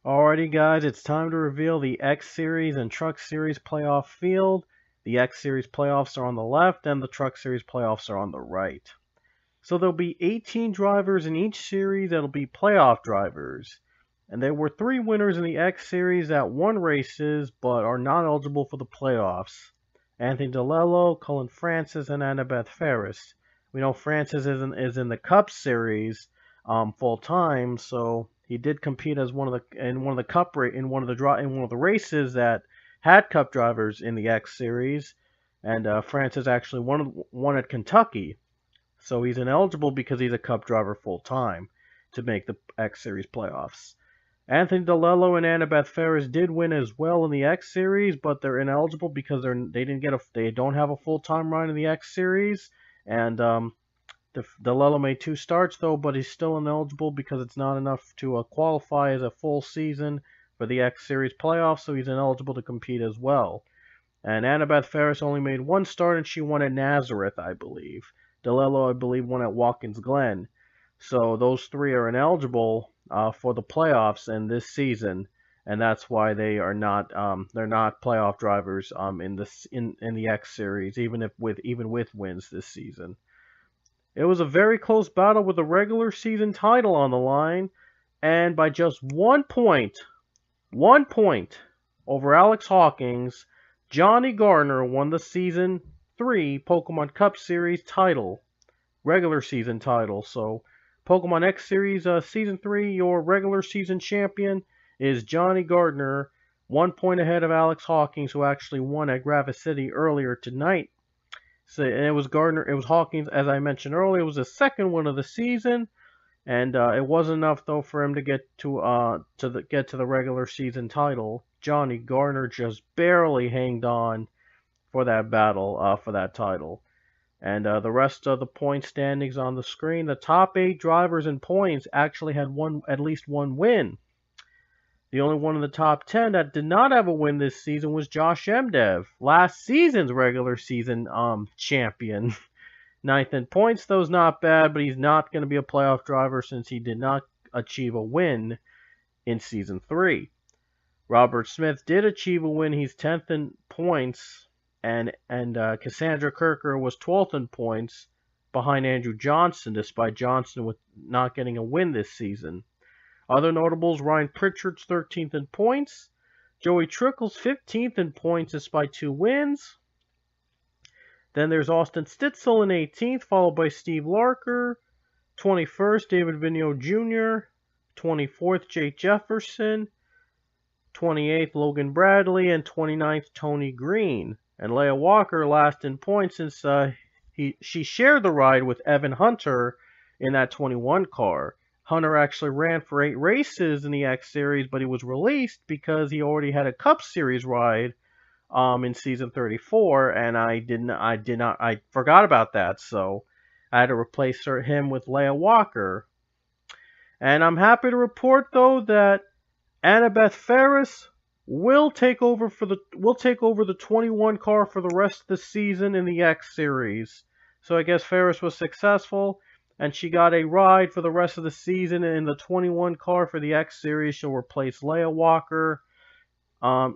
Alrighty guys, it's time to reveal the X Series and Truck Series playoff field. The X Series playoffs are on the left and the Truck Series playoffs are on the right. So there'll be 18 drivers in each series that'll be playoff drivers. And there were 3 winners in the X Series that won races but are not eligible for the playoffs. Anthony DeLello, Cullen Francis, and Annabeth Ferris. We know Francis is in the Cup Series full time, so he did compete as one of the races that had Cup drivers in the X Series, and Francis actually won at Kentucky, so he's ineligible because he's a Cup driver full time to make the X Series playoffs. Anthony DeLello and Annabeth Ferris did win as well in the X Series, but they're ineligible because they don't have a full time ride in the X Series, and DeLello made 2 starts though, but he's still ineligible because it's not enough to qualify as a full season for the X Series playoffs, so he's ineligible to compete as well. And Annabeth Ferris only made 1 start, and she won at Nazareth, I believe. DeLello, I believe, won at Watkins Glen. So those 3 are ineligible for the playoffs in this season, and that's why they are not they're not playoff drivers in the X Series, even with wins this season. It was a very close battle with the regular season title on the line, and by just 1 point over Alex Hawkins, Johnny Gardner won the Season 3 Pokemon Cup Series title, regular season title. So, Pokemon X Series Season 3, your regular season champion is Johnny Gardner, 1 point ahead of Alex Hawkins, who actually won at Gravis City earlier tonight. So, and it was Hawkins, as I mentioned earlier. It was the second win of the season, and it wasn't enough though for him to get to the regular season title. Johnny Gardner just barely hanged on for that battle for that title. And the rest of the point standings on the screen. The top 8 drivers in points actually had at least one win. The only one in the top 10 that did not have a win this season was Josh Emdev, last season's regular season champion. 9th in points, though, is not bad, but he's not going to be a playoff driver since he did not achieve a win in Season 3. Robert Smith did achieve a win. He's 10th in points, and Cassandra Kirker was 12th in points behind Andrew Johnson, despite Johnson with not getting a win this season. Other notables, Ryan Pritchard's 13th in points. Joey Trickle's 15th in points despite 2 wins. Then there's Austin Stitzel in 18th, followed by Steve Larker. 21st, David Vigneault Jr. 24th, Jake Jefferson. 28th, Logan Bradley. And 29th, Tony Green. And Leah Walker last in points since she shared the ride with Evan Hunter in that 21 car. Hunter actually ran for 8 races in the X Series, but he was released because he already had a Cup Series ride in Season 34, and I forgot about that, so I had to replace him with Leah Walker. And I'm happy to report though that Annabeth Ferris will take over the 21 car for the rest of the season in the X Series. So I guess Ferris was successful, and she got a ride for the rest of the season in the 21 car for the X Series. She'll replace Leah Walker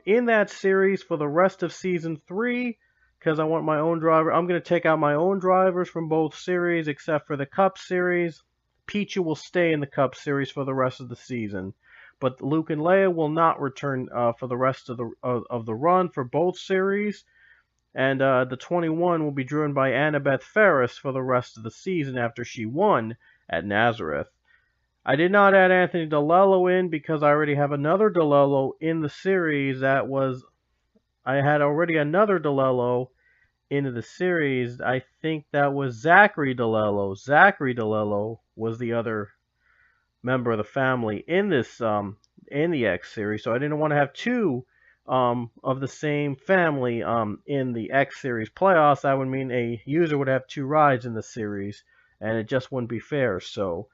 in that series for the rest of Season 3, because I want my own driver. I'm going to take out my own drivers from both series except for the Cup Series. Pichu will stay in the Cup Series for the rest of the season, but Luke and Leia will not return for the rest of the run for both series. And the 21 will be driven by Annabeth Ferris for the rest of the season after she won at Nazareth. I did not add Anthony DeLello in because I already have another DeLello in the series. I had already another DeLello into the series. I think that was Zachary DeLello. Zachary DeLello was the other member of the family in this in the X Series. So I didn't want to have 2 of the same family in the X Series playoffs. That would mean a user would have 2 rides in the series, and it just wouldn't be fair. So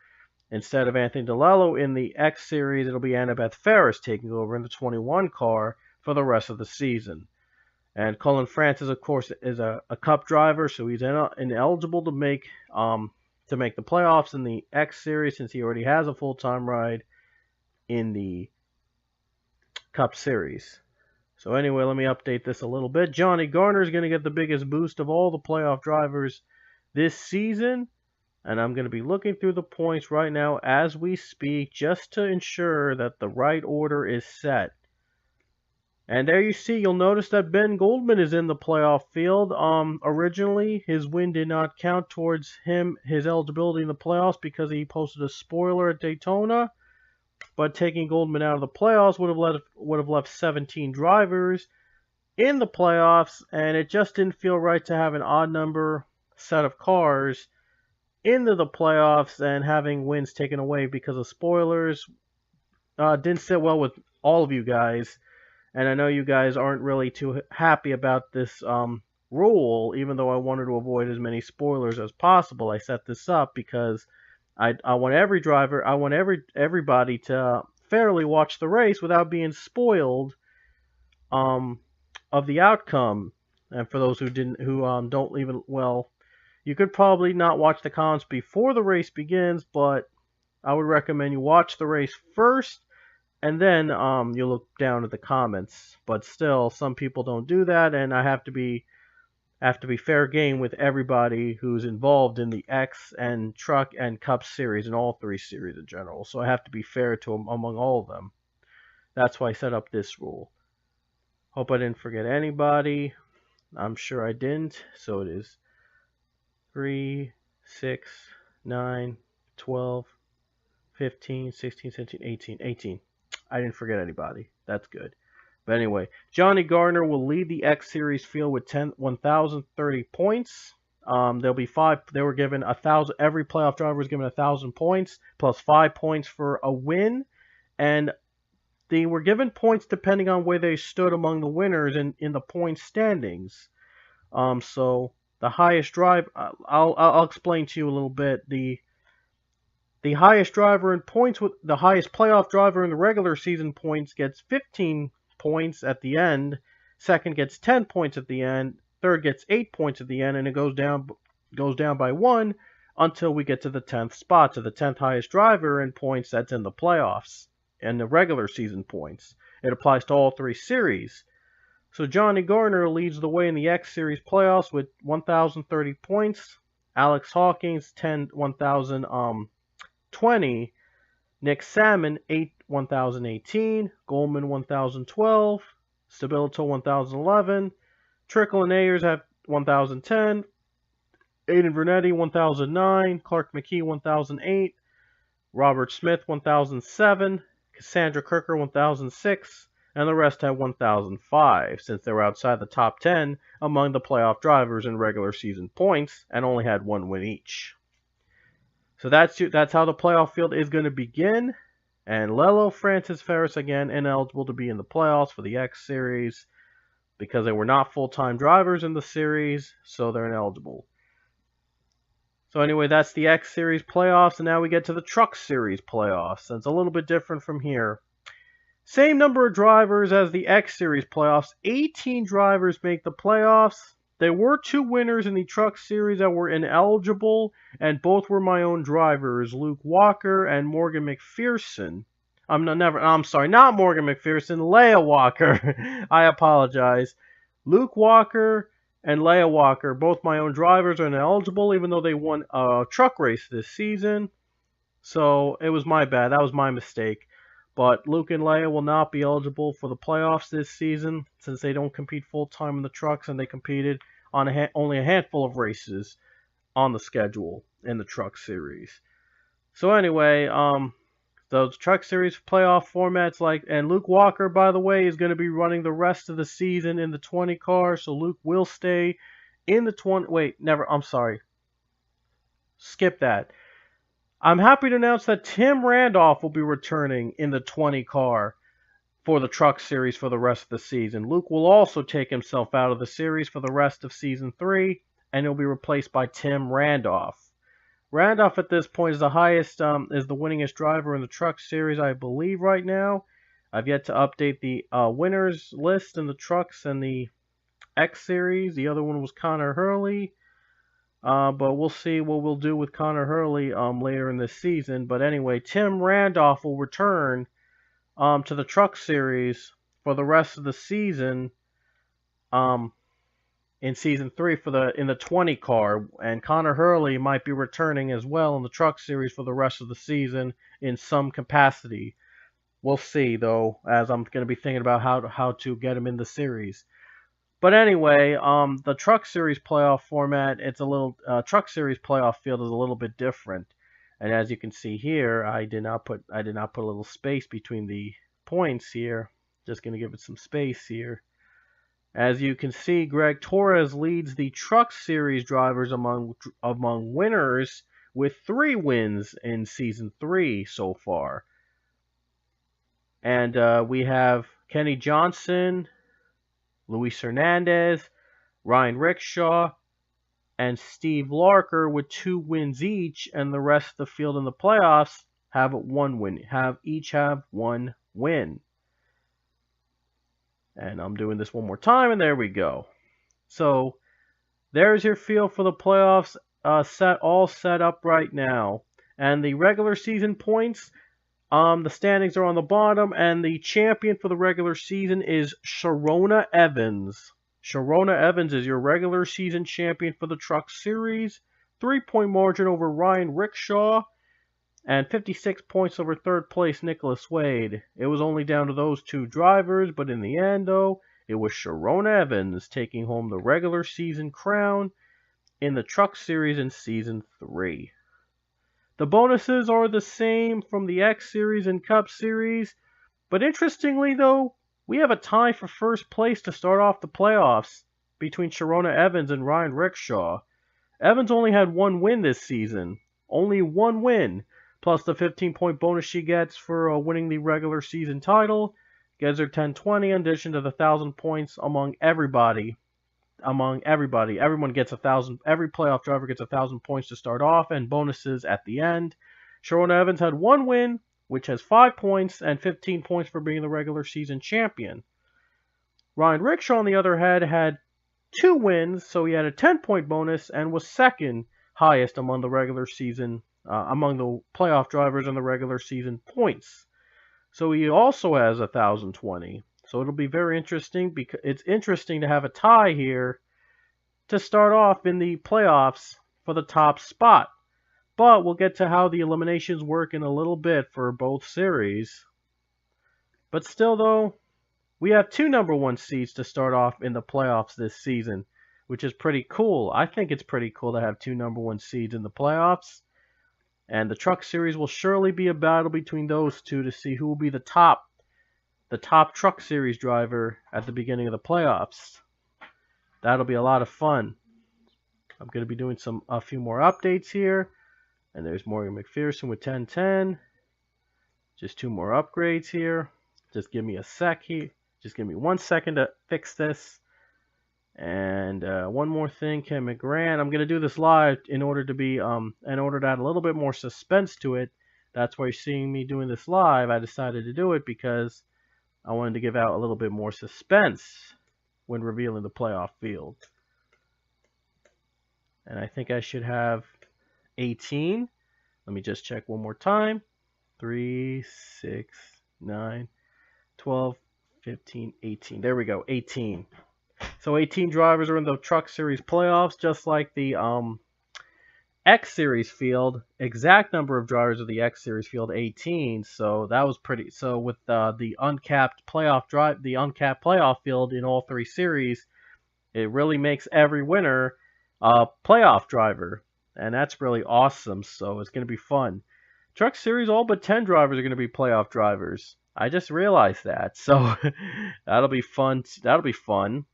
instead of Anthony DeLello in the X Series, it'll be Annabeth Ferris taking over in the 21 car for the rest of the season. And Cullen Francis, of course, is a Cup driver, so he's ineligible to make the playoffs in the X Series since he already has a full-time ride in the Cup Series. So anyway, let me update this a little bit. Johnny Garner is going to get the biggest boost of all the playoff drivers this season. And I'm going to be looking through the points right now as we speak just to ensure that the right order is set. And there you see, you'll notice that Ben Goldman is in the playoff field. Originally, his win did not count towards his eligibility in the playoffs because he posted a spoiler at Daytona. But taking Goldman out of the playoffs would have left 17 drivers in the playoffs, and it just didn't feel right to have an odd number set of cars into the playoffs and having wins taken away because of spoilers. Didn't sit well with all of you guys. And I know you guys aren't really too happy about this rule, even though I wanted to avoid as many spoilers as possible. I set this up because I want everybody to fairly watch the race without being spoiled of the outcome. And for those who don't even, well, you could probably not watch the comments before the race begins, but I would recommend you watch the race first. And then you look down at the comments, but still, some people don't do that, and I have to be fair game with everybody who's involved in the X and Truck and Cup series and all three series in general. So I have to be fair to among all of them. That's why I set up this rule. Hope I didn't forget anybody. I'm sure I didn't. So it is 3, 6, 9, 12, 15, 16, 17, 18. I didn't forget anybody. That's good. But anyway, Johnny Garner will lead the X Series field with 1,030 points. There'll be 5. They were given 1,000. Every playoff driver was given 1,000 points plus 5 points for a win, and they were given points depending on where they stood among the winners in the point standings. So the highest drive, I'll explain to you a little bit. The highest driver in points, with the highest playoff driver in the regular season points, gets 15 points at the end. Second gets 10 points at the end. Third gets 8 points at the end, and it goes down by 1 until we get to the 10th spot. So the 10th highest driver in points, that's in the playoffs and the regular season points. It applies to all three series. So Johnny Garner leads the way in the X Series playoffs with 1,030 points. Alex Hawkins 1,020. Nick Salmon 1,018. Goldman 1,012. Stabilito 1,011. Trickle and Ayers have 1,010. Aiden Vernetti 1,009. Clark McKee 1,008. Robert Smith 1,007. Cassandra Kirker 1,006. And the rest have 1,005, since they were outside the top 10 among the playoff drivers in regular season points and only had one win each. So that's how the playoff field is going to begin. And Lello, Francis, Ferris again ineligible to be in the playoffs for the X Series because they were not full-time drivers in the series, so they're ineligible. So anyway, that's the X Series playoffs, and now we get to the Truck Series playoffs. And it's a little bit different from here. Same number of drivers as the X Series playoffs. 18 drivers make the playoffs. There were 2 winners in the Truck Series that were ineligible, and both were my own drivers, Luke Walker and Morgan McPherson. Not Morgan McPherson, Leah Walker. I apologize. Luke Walker and Leah Walker, both my own drivers, are ineligible, even though they won a truck race this season. So it was my bad. That was my mistake. But Luke and Leia will not be eligible for the playoffs this season since they don't compete full-time in the trucks, and they competed on only a handful of races on the schedule in the Truck Series. So anyway, the Truck Series playoff formats, and Luke Walker, by the way, is going to be running the rest of the season in the 20 car, so Luke will stay in the 20... Skip that. I'm happy to announce that Tim Randolph will be returning in the 20 car for the Truck Series for the rest of the season. Luke will also take himself out of the series for the rest of Season 3, and he'll be replaced by Tim Randolph. Randolph at this point is the winningest driver in the Truck Series, I believe, right now. I've yet to update the winners list in the Trucks and the X Series. The other one was Connor Hurley. But we'll see what we'll do with Connor Hurley later in this season. But anyway, Tim Randolph will return to the Truck Series for the rest of the season. In season 3 in the 20 car, and Connor Hurley might be returning as well in the Truck Series for the rest of the season in some capacity. We'll see, though, as I'm going to be thinking about how to get him in the series. But anyway, the Truck Series playoff format, it's a little Truck Series playoff field is a little bit different, and as you can see here, I did not put a little space between the points here. Just going to give it some space here. As you can see, Greg Torres leads the Truck Series drivers among winners with 3 wins in Season 3 so far. And we have Kenny Johnson, Luis Hernandez, Ryan Rickshaw, and Steve Larker with 2 wins each, and the rest of the field in the playoffs have 1 win. Each have 1 win. And I'm doing this one more time, and there we go. So there's your field for the playoffs, all set up right now. And the regular season points, the standings are on the bottom, and the champion for the regular season is Sharona Evans. Sharona Evans is your regular season champion for the Truck Series. 3-point margin over Ryan Rickshaw, and 56 points over third place Nicholas Wade. It was only down to those 2 drivers, but in the end, though, it was Sharona Evans taking home the regular season crown in the Truck Series in Season 3. The bonuses are the same from the X Series and Cup Series, but interestingly, though, we have a tie for first place to start off the playoffs between Sharona Evans and Ryan Rickshaw. Evans only had 1 win this season. Only 1 win. Plus the 15-point bonus she gets for winning the regular season title. Gives her 1020 in addition to the 1,000 points among everybody. Everyone gets 1,000. Every playoff driver gets 1,000 points to start off and bonuses at the end. Sharona Evans had 1 win, which has 5 points and 15 points for being the regular season champion. Ryan Rickshaw, on the other hand, had 2 wins, so he had a 10-point bonus and was second highest among the regular season among the playoff drivers in the regular season points. So he also has 1,020. So it'll be very interesting because it's interesting to have a tie here to start off in the playoffs for the top spot. But we'll get to how the eliminations work in a little bit for both series. But still, though, we have 2 number 1 seeds to start off in the playoffs this season, which is pretty cool. I think it's pretty cool to have 2 number 1 seeds in the playoffs. And the Truck Series will surely be a battle between those 2 to see who will be the top Truck Series driver at the beginning of the playoffs. That'll be a lot of fun. I'm going to be doing a few more updates here. And there's Morgan McPherson with 1010. Just 2 more upgrades here. Just give me a sec here. Just give me 1 second to fix this. And one more thing, Ken McGran. I'm going to do this live in order to add a little bit more suspense to it. That's why you're seeing me doing this live. I decided to do it because I wanted to give out a little bit more suspense when revealing the playoff field. And I think I should have 18. Let me just check one more time. 3, 6, 9, 12, 15, 18. There we go, 18. So 18 drivers are in the Truck Series playoffs, just like the X Series field. Exact number of drivers of the X Series field, 18. So that was pretty. So with the uncapped playoff field in all 3 series, it really makes every winner a playoff driver, and that's really awesome. So it's going to be fun. Truck Series, all but 10 drivers are going to be playoff drivers. I just realized that, so that'll be fun. That'll be fun.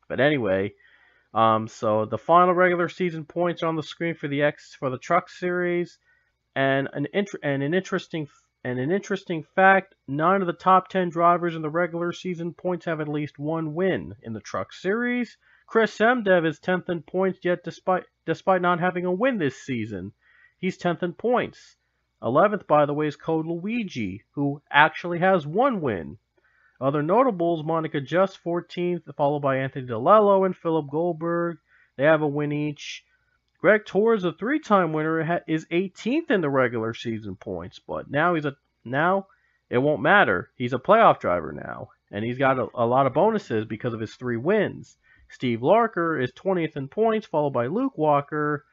But anyway, so the final regular season points are on the screen for the Truck Series, and an interesting fact: 9 of the top 10 drivers in the regular season points have at least 1 win in the Truck Series. Chris Emdev is 10th in points, yet despite not having a win this season, he's 10th in points. 11th, by the way, is Code Luigi, who actually has 1 win. Other notables, Monica Just 14th, followed by Anthony DeLello and Philip Goldberg. They have a win each. Greg Torres, a 3-time winner, is 18th in the regular season points, but now it won't matter. He's a playoff driver now. and he's got a lot of bonuses because of his 3 wins. Steve Larker is 20th in points, followed by Luke Walker.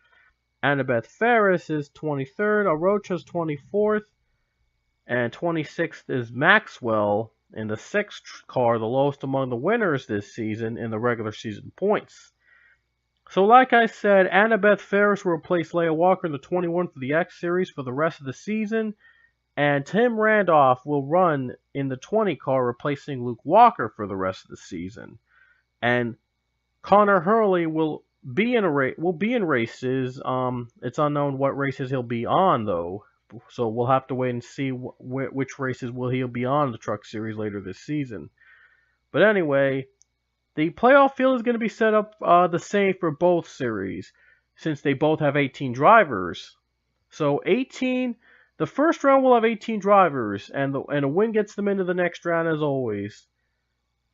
Annabeth Ferris is 23rd. Arocha's 24th. And 26th is Maxwell in the 6th car, the lowest among the winners this season in the regular season points. So like I said, Annabeth Ferris will replace Leia Walker in the 21 for the X Series for the rest of the season. And Tim Randolph will run in the 20 car, replacing Luke Walker for the rest of the season. And Connor Hurley will be in races. It's unknown what races he'll be on, though. So we'll have to wait and see which races he'll be on the Truck Series later this season. But anyway, the playoff field is going to be set up the same for both series, since they both have 18 drivers. So the first round will have 18 drivers, and a win gets them into the next round as always.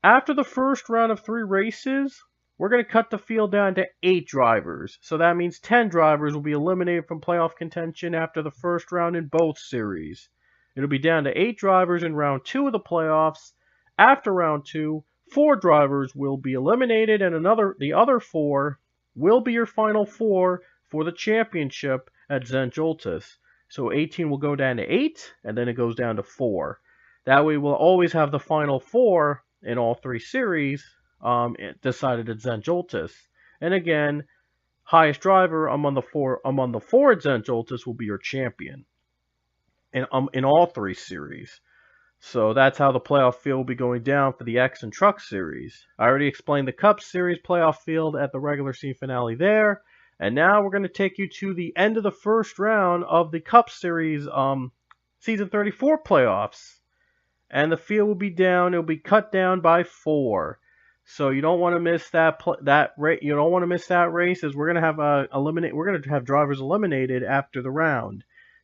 After the first round of 3 races, we're going to cut the field down to 8 drivers. So that means 10 drivers will be eliminated from playoff contention after the first round in both series. It'll be down to 8 drivers in round 2 of the playoffs. After round 2, 4 drivers will be eliminated, and the other 4 will be your final 4 for the championship at St. Joltis. So 18 will go down to 8, and then it goes down to 4. That way we'll always have the final 4 in all 3 series decided at St. Joltis. And again, highest driver among the four at St. Joltis will be your champion in all 3 series. So that's how the playoff field will be going down for the X and Truck Series. I already explained the Cup Series playoff field at the regular season finale there. And now we're going to take you to the end of the first round of the Cup Series Season 34 playoffs. And the field will be down. It'll be cut down by 4. So you don't want to miss you don't want to miss that race, as we're going to have drivers eliminated after the round.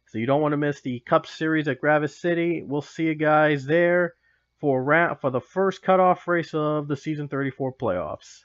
So you don't want to miss the Cup Series at Gravis City. We'll see you guys there for the first cutoff race of the Season 34 playoffs.